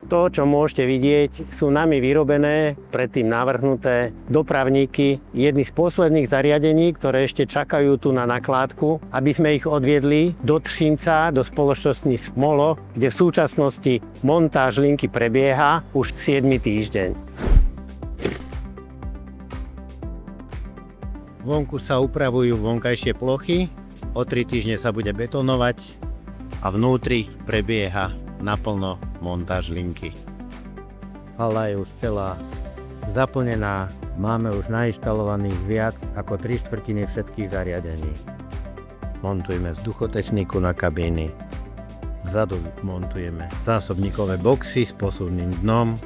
To, čo môžete vidieť, sú nami vyrobené, predtým navrhnuté dopravníky. Jedny z posledných zariadení, ktoré ešte čakajú tu na nakládku, aby sme ich odviedli do Třinca, do spoločnosti Smolo, kde v súčasnosti montáž linky prebieha už 7. týždeň. Vonku sa upravujú vonkajšie plochy, o 3 týždne sa bude betonovať a vnútri prebieha naplno montáž linky. Hala je už celá zaplnená, máme už nainštalovaných viac ako 3/4 všetkých zariadení. Montujeme vzduchotechniku na kabíny, vzadu montujeme zásobníkové boxy s posuvným dnom.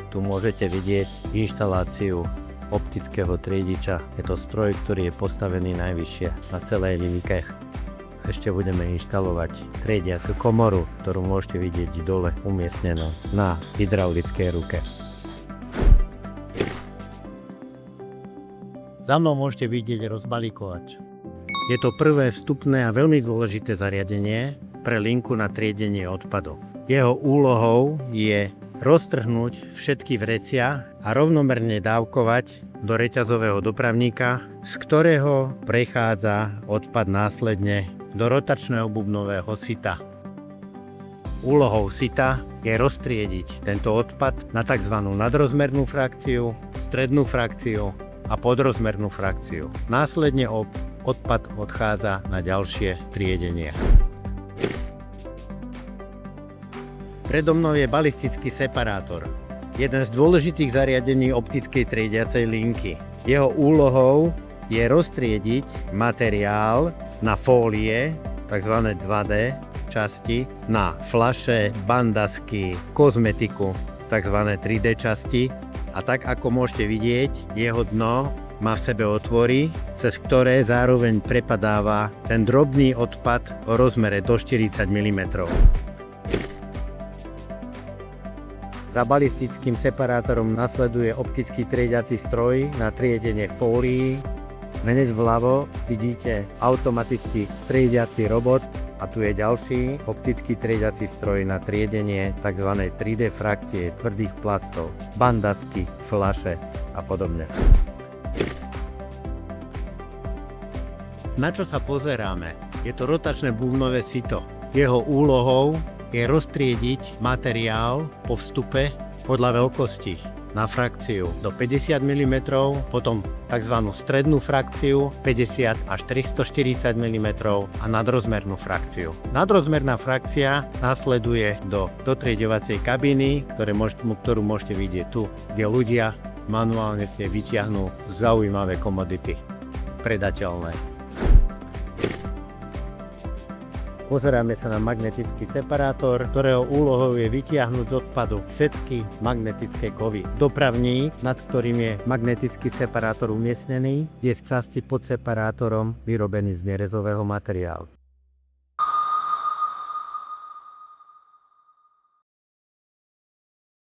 Tu môžete vidieť inštaláciu optického triediča. Je to stroj, ktorý je postavený najvyššie na celej linke. Ešte budeme inštalovať triediacu komoru, ktorú môžete vidieť dole umiestnenú na hydraulickej ruke. Za mnou môžete vidieť rozbalíkovač. Je to prvé vstupné a veľmi dôležité zariadenie pre linku na triedenie odpadov. Jeho úlohou je roztrhnúť všetky vrecia a rovnomerne dávkovať do reťazového dopravníka, z ktorého prechádza odpad následne do rotačného bubnového sita. Úlohou sita je roztriediť tento odpad na tzv. Nadrozmernú frakciu, strednú frakciu a podrozmernú frakciu. Následne odpad odchádza na ďalšie triedenie. Predo mnou je balistický separátor, jeden z dôležitých zariadení optickej triediacej linky. Jeho úlohou je roztriediť materiál na fólie, tzv. 2D časti, na fľaše, bandasky, kozmetiku, tzv. 3D časti. A tak ako môžete vidieť, jeho dno má v sebe otvory, cez ktoré zároveň prepadáva ten drobný odpad o rozmere do 40 mm. Za balistickým separátorom nasleduje optický triediaci stroj na triedenie fólií. Hneď vľavo vidíte automatický triediaci robot a tu je ďalší optický triediaci stroj na triedenie tzv. 3D frakcie tvrdých plastov, bandasky, fľaše a podobne. Na čo sa pozeráme? Je to rotačné bubnové sito. Jeho úlohou je roztriediť materiál po vstupe podľa veľkosti. Na frakciu do 50 mm, potom tzv. Strednú frakciu 50 až 340 mm a nadrozmernú frakciu. Nadrozmerná frakcia nasleduje do dotrieďovacej kabíny, ktorú môžete vidieť tu, kde ľudia manuálne s nej vyťahnú zaujímavé komodity, predateľné. Pozeráme sa na magnetický separátor, ktorého úlohou je vytiahnuť z odpadu všetky magnetické kovy. Dopravník, nad ktorým je magnetický separátor umiestnený, je v časti pod separátorom vyrobený z nerezového materiálu.